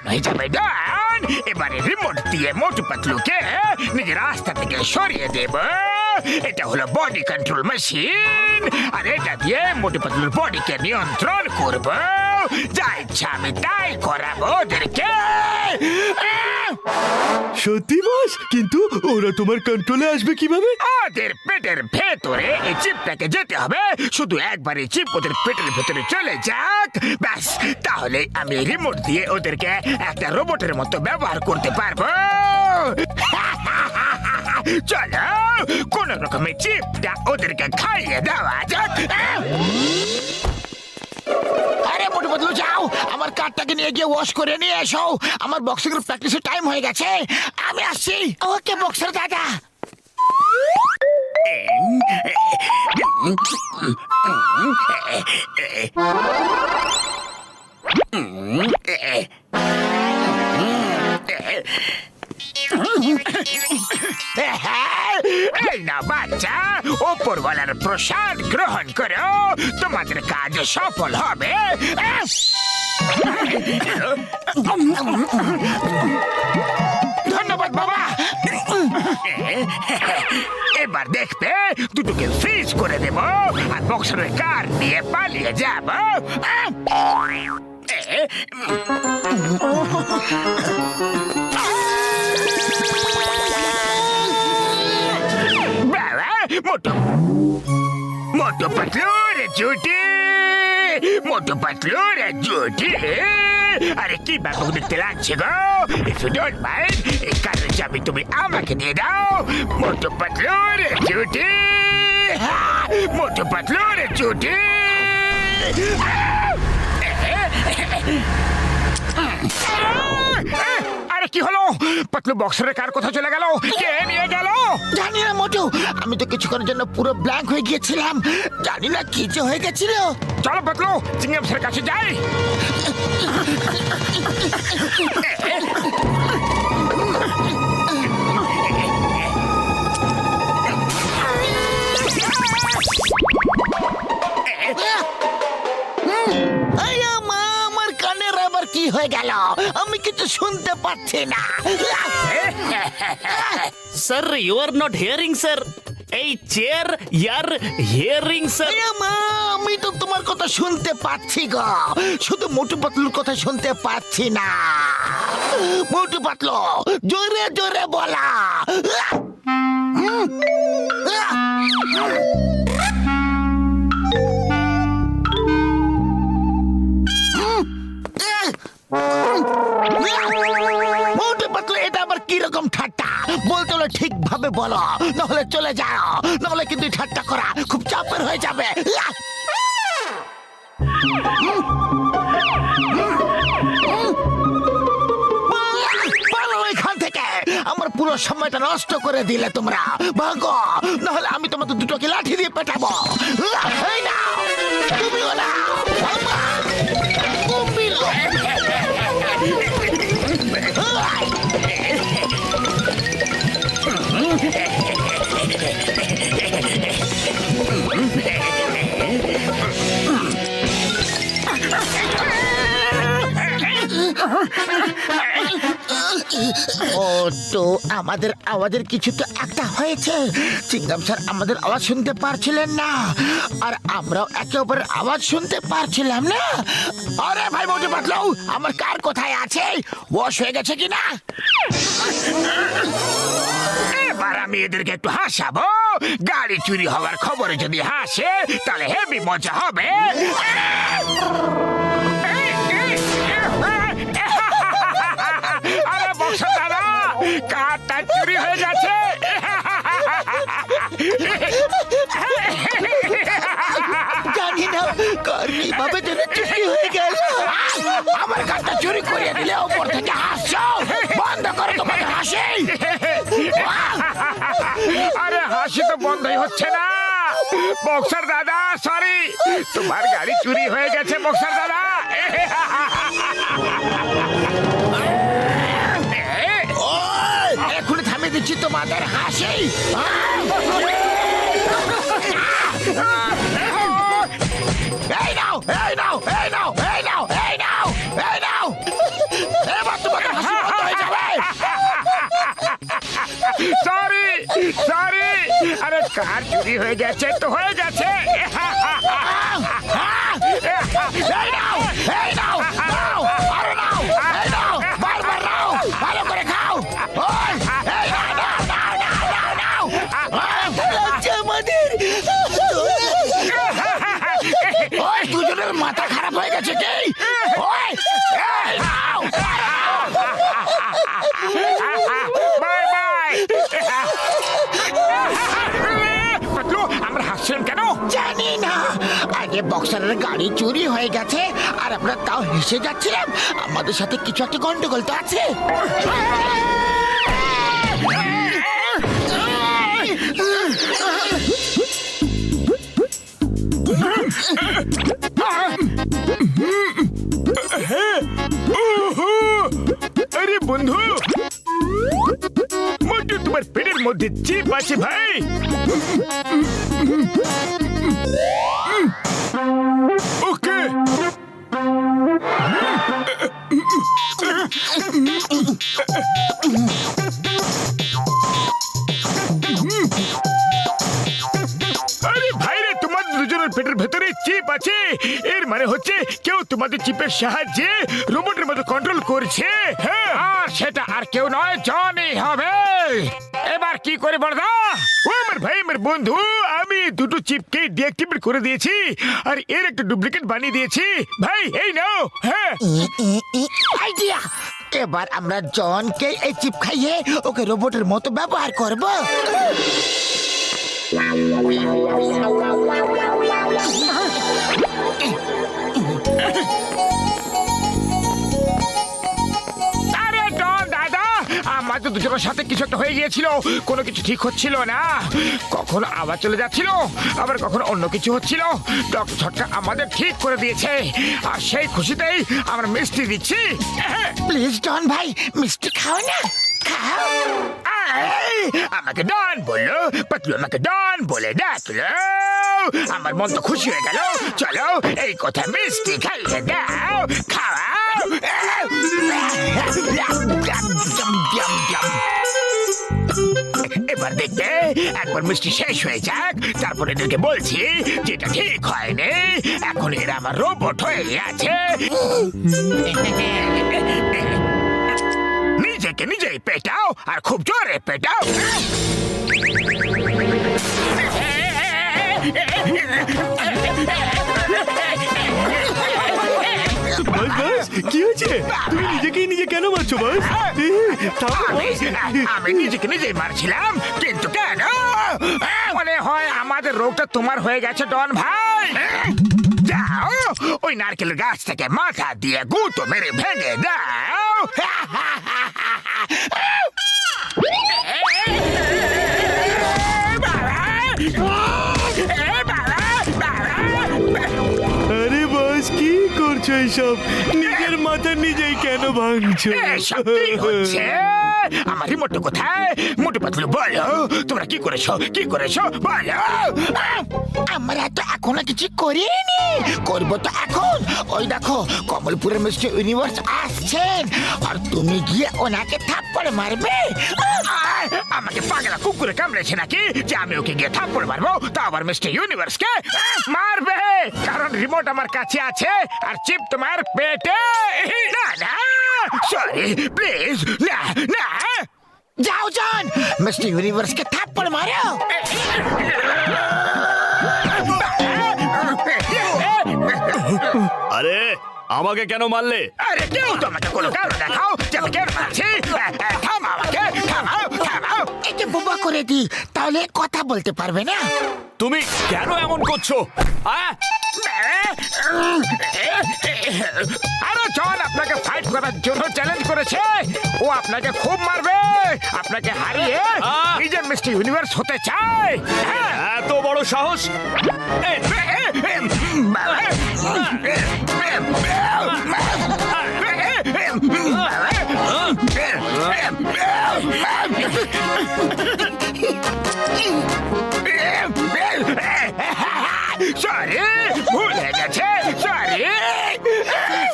হয়ে যাবে ডন। এবারে রিমোট দিয়ে মোটু পাতলুকে নিজের রাস্তা থেকে সরিয়ে দেব। এটা হলো বডি কন্ট্রোল মেশিন, আর এটা দিয়ে মোটু পাতলুর বডিকে নিয়ন্ত্রণ করব। যা ইচ্ছা আমি তাই করাবো ওদেরকে। সত্যি বস, কিন্তু ওরা তোমার কন্ট্রোলে আসবে কিভাবে? ওদের পেটের ভেতরে এই চিপটাকে যেতে হবে। শুধু একবার এই চিপ ওদের পেটের ভেতরে চলে যাক, ব্যাস, তাহলে আমি রিমোট দিয়ে ওদেরকে একটা রোবটের মতো ব্যবহার করতে পারবো। চলো কোন রকমের চিপটা ওদেরকে খাইয়ে দেওয়া যাক। আরে মোটু পাতলু, যাও আমার কারটাকে নিয়ে গিয়ে ওয়াশ করে নিয়ে এসো। আমার বক্সিং এর প্র্যাকটিসের টাইম হয়ে গেছে, আমি আসছি। ওকে বক্সার দাদা। এই না বাচ্চা, ওপরওয়ালার প্রসাদ গ্রহণ করো, তোমাদের কাজ সফল হবে। ধন্যবাদ বাবা। এবার দেখবে দুটোকে ফ্রিজ করে দেব, আর বক্সারের কার নিয়ে পালিয়ে যাব। বাবা, মোটু পাতলুর জুটি, মোটু পাতলুর জুটি। আরে কি ব্যাপক দেখতে লাগছে গো। ইফ ইউ ডোন্ট মাইন্ড, এই কারের চাবি তুমি আমাকে দিয়ে দাও। মোটু পাতলুর জুটি, মোটু পাতলুর জুটি। আরে কি হলো? পাতলু বক্সের কার কোথায় চলে গেল? কে নিয়ে গেল? জানি না মোটু, আমি তো কিছুক্ষণের জন্য পুরো ব্ল্যাঙ্ক হয়ে গিয়েছিলাম। জানি না কি যে হয়ে গেছিল। চলো পাতলু, চিংগাম স্যারের কাছে যাই। আমার কানের আবার কি হয়ে গেল? আমি কিছু শুনতে পাচ্ছি না। Sir, you are not hearing, sir. এই চেয়ার ইয়ার হিয়ারিং, স্যার। মা, আমি তো তোমার কথা শুনতে পাচ্ছি গো, শুধু মোটু পাতলুর কথা শুনতে পাচ্ছি না। মোটু পাতলু, জোরে জোরে বলা। মোটু পাতলু, এটা আবার কিরকম ঠাট্টা? বলতে হলে ঠিকভাবে বলো, নাহলে চলে যাও, নাহলে কিন্তু ঠাট্টা করা খুব চাপের হয়ে যাবে। পালো এখান থেকে, আমার পুরো সময়টা নষ্ট করে দিলে তোমরা। ভাগো, নাহলে আমি তোমাদের দুটোকে লাঠি দিয়ে পেটাবো। এই নাও, তুমিও নাও। ও তো আমাদের আওয়াজের কিছু তো একটা হয়েছে। চিংগাম স্যার আমাদের আওয়াজ শুনতে পারছিলেন না, আর আমরাও একে অপরের আওয়াজ শুনতে পারছিলাম না। আরে ভাই মোটু পাতলু, আমার কার কোথায় আছে? ওয়াশ হয়ে গেছে কিনা? এবার আমি এদেরকে একটু হাসাবো। গাড়ি চুরি হওয়ার খবরে যদি হাসে, তাহলে হেভি মজা হবে। আরে বক্সা দাদা, কারটা চুরি হয়ে গেছে। জানি না কার কিভাবে যেন চুরি হয়ে গেল। আমার কারটা চুরি করিয়ে দিলে ওপর থেকে হাসছো। বন্ধ করো তোমার হাসি। আরে হাসি তো বন্ধই হচ্ছে না। বক্সার দাদা, সরি, তোমার গাড়ি চুরি হয়ে গেছে বক্সার দাদা। এখনই থামিয়ে দিচ্ছি তোমাদের হাসি। এই নাও, এই নাও, এই নাও, এই নাও, এই নাও, এই নাও। এবার সরি আরে কার চুরি হয়ে গেছে তো হয়ে গেছে এই নাও, এই নাও, নাও, আরো নাও, এই নাও, বারবার নাও, ভালো করে খাও। ওই, এই নাও, নাও, নাও, নাও, নাও, নাও। লাগছে আমাদের। ওই, দুজনের মাথা খারাপ হয়ে গেছে কি? ওই, এই নাও, বাই বাই পাতলু আমরা হাসছিলাম কেন জানি না। আগে বক্সারের গাড়ি চুরি হয়ে গেছে আর আমরা তাও হেসে যাচ্ছিলাম। আমাদের সাথে কিছু একটা গন্ডগোল তো আছে। আরে বন্ধু মোটু তোমার পেটের মধ্যে চিপ আছে ভাই ওকে আরে ভাইরে তোমার দুজনের পেটের ভেতরে চিপ আছে এর মানে হচ্ছে কেউ তোমাদের চিপের সাহায্যে রোবটের মতো কন্ট্রোল করছে হ্যাঁ আর সেটা আর কেউ নয় জনি হবে এবার কি করে বড়দা ও আমার ভাই আমার বন্ধু আমি দুটো চিপকে ডিঅ্যাক্টিভেট করে দিয়েছি আর এর একটা ডুপ্লিকেট বানিয়ে দিয়েছি ভাই এই নাও হ্যাঁ আইডিয়া। এবার আমরা জনকে এই চিপ খাইয়ে ওকে রোবটের মতো ব্যবহার করব। আরে ডন দাদা আমাদের দুজনের সাথে কিছু একটা হয়ে গিয়েছিল কোনো কিছু ঠিক হচ্ছিল না কখনো আবার চলে যাচ্ছিল আবার কখনো অন্য কিছু হচ্ছিল ডক্টর ছটকা আমাদের ঠিক করে দিয়েছে আর সেই খুশিতেই আমরা মিষ্টি দিচ্ছি প্লিজ ডন ভাই মিষ্টি খাও না, খাও। এই, আমাকে ডন বললো পাতলু আমাকে ডন বলে ডাকলো আমার মন তো খুশি হয়ে গেল চলো এই কথা মিষ্টি খাইয়ে দাও খাওয়াও এবার দেখবে একবার মিষ্টি শেষ হয়ে যাক তারপরে এদেরকে বলছি যেটা ঠিক হয়নি এখন এরা আমার রোবট হয়ে আছে নিজেকে নিজেই পেটাও আর খুব জোরে পেটাও বাস বাস কি হয়েছে তুমি নিজেকেই নিজে কেন মারছো বাস থামো বাস। আমি নিজেকে নিজেই মারছিলাম কিন্তু কেন মনে হয় আমাদের রোগটা তোমার হয়ে গেছে ডন ভাই যাও ওই নারকেলের গাছ থেকে মাথা দিয়ে গুঁতো মেরে ভেঙে দাও আরে বাস কি করছো এইসব নিজের মাথা নিজেই কেন ভাঙছো এসব কি হচ্ছে আমার রিমোট কোথায় মোটু পাতলু বলো তোমরা কি করেছো বলো আমরা তো এখনো কিছু করিনি, করবো তো এখন। ওই দেখো কমলপুরের মিস্টার ইউনিভার্স আসছেন আর তুমি গিয়ে ওনাকে থাপ্পড় মারবে। আমাকে পাগলা কুকুরে কামড়েছে নাকি যে আমি ওকে গিয়ে থাপ্পড় মারবো তা আবার মিস্টার ইউনিভার্সকে মারবে কারণ রিমোট আমার কাছে আছে আর চিপ তোমার পেটে না না সরি প্লিজ না না যাও জন মিস্টার ইউনিভার্সকে থাপ্পড় মারো। আরে আমাকে কেন মারলে আরে কেউ তো আমাকে কোনো কারণ দেখাও যে আমি কেন মারছি থামাও আমাকে থামাও একে বোবা করে দি তাহলে কথা বলতে পারবে না। তুমি কেন এমন করছো আরে জন আপনাকে ফাইট করার জন্য চ্যালেঞ্জ করেছে ও আপনাকে খুব মারবে আপনাকে হারিয়ে নিজের মিস্টার ইউনিভার্স হতে চায় এত বড় সাহস সরি ভুল হয়ে গেছে সরি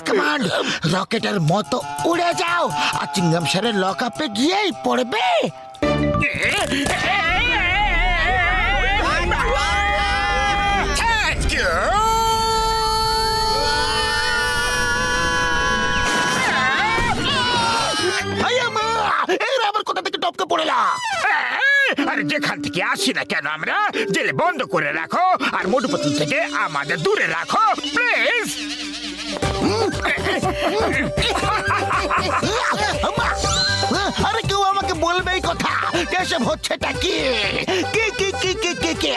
কমান্ড রকেটের মতো উড়ে যাও আর চিংগাম স্যারের লক আপে গিয়েই পড়বে। পড়লা আরে যেখান থেকে আসি না কেন আমরা জেলে বন্ধ করে রাখো আর মোটু পাতলু থেকে আমাদের দূরে রাখো প্লিজ। আরে কেউ আমাকে বলবে এই কথা এসব হচ্ছেটা কি কি কি কি কি কি কি